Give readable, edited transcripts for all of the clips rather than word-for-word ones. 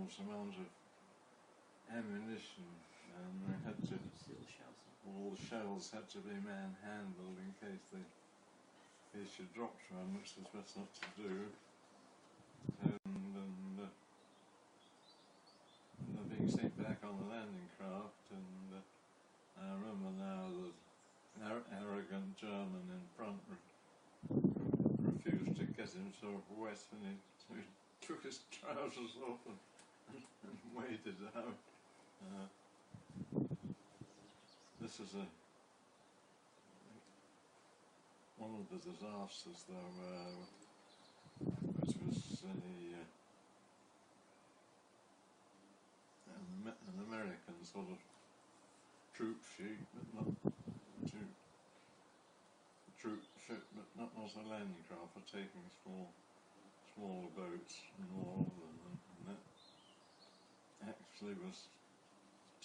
enormous amount of ammunition, and they had to. All the shells had to be man-handled in case you dropped one, which was best not to do. And they're being sent back on the landing craft, and I remember now that an arrogant German in front refused to get himself wet, and he took his trousers off and waded out. This is one of the disasters, though, which was an American sort of troop ship, but not a landing craft for taking smaller boats and all of them, and that actually was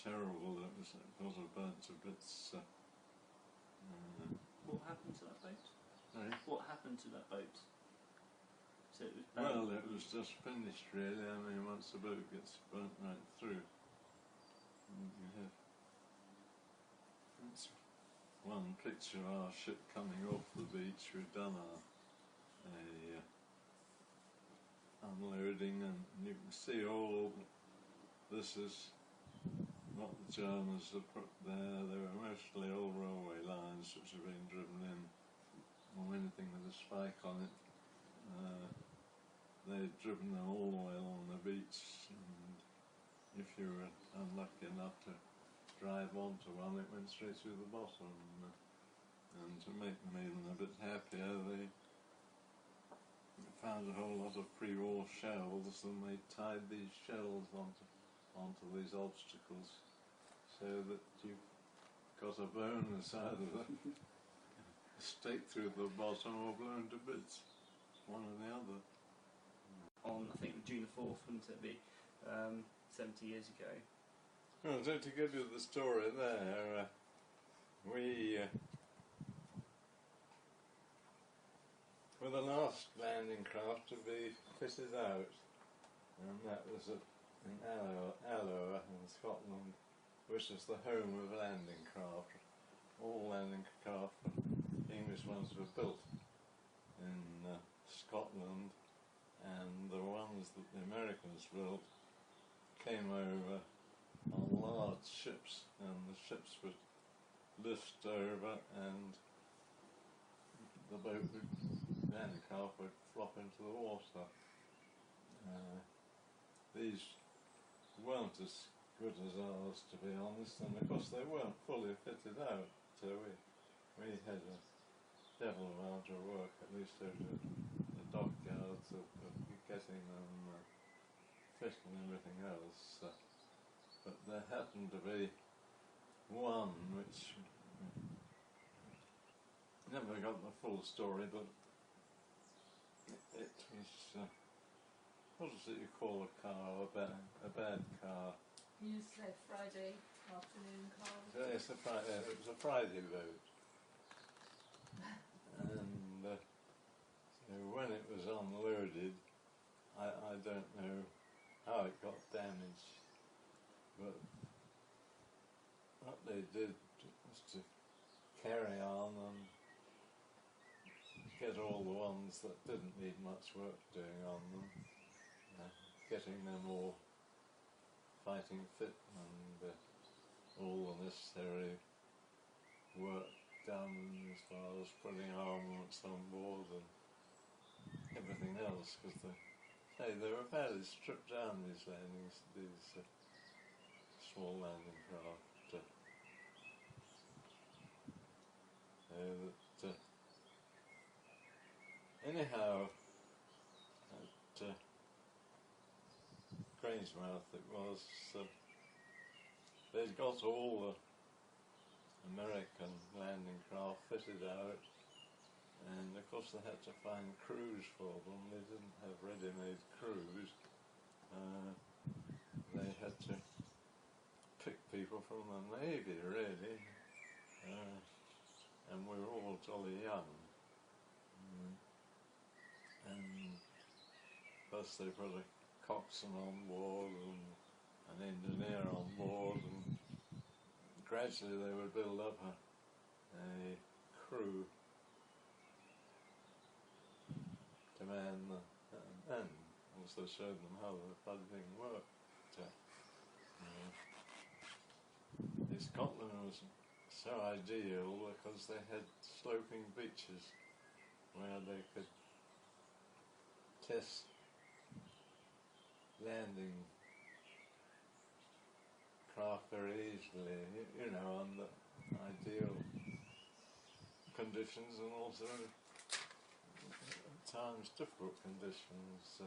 terrible. It was burnt to bits. What happened to that boat? Sorry? What happened to that boat? So it was bad. Well, it was just finished, really. I mean, once the boat gets burnt right through, you have one picture of our ship coming off the beach. We've done a unloading, and you can see all this is what the Germans have put there. They were mostly old railway lines which have been driven in, or anything with a spike on it. They'd driven them all the way along the beach, and if you were unlucky enough to drive onto one, it went straight through the bottom. And to make them even a bit happier, they found a whole lot of pre-war shells, and they tied these shells onto these obstacles, so that you got a bonus either a stake through the bottom or blown to bits, one or the other. On, I think, June the 4th, wouldn't it be, 70 years ago? Well, so to give you the story there, we were the last landing craft to be fitted out, and that was in Alloa in Scotland, which is the home of landing craft. All landing craft, English ones, were built in Scotland, and the ones that the Americans built came over on large ships, and the ships would lift over, and the landing craft would flop into the water. These weren't as good as ours, to be honest, and of course they weren't fully fitted out, so we had a devil amount of work, at least over the dockyards, of getting them fit and everything else. But there happened to be one which never got the full story, but it was, what is it you call a car, a bad car? You say Friday afternoon car? Yes, it was a Friday boat. And so when it was unloaded, I don't know how it got damaged, but what they did was to carry on and get all the ones that didn't need much work doing on them, getting them all fighting fit and all the necessary work done as far as putting armaments on board and everything else, because they were fairly stripped down, these small landing craft. So that anyhow, at Grangemouth it was, they'd got all the American landing craft fitted out, and of course they had to find crews for them. They didn't have ready-made crews. They had to pick people from the Navy, really, and we were all jolly young. And first they put a coxswain on board and an engineer on board, and gradually they would build up a crew to man and also show them how the bloody thing worked. Scotland was so ideal because they had sloping beaches where they could test landing craft very easily, you know, under ideal conditions and also at times difficult conditions.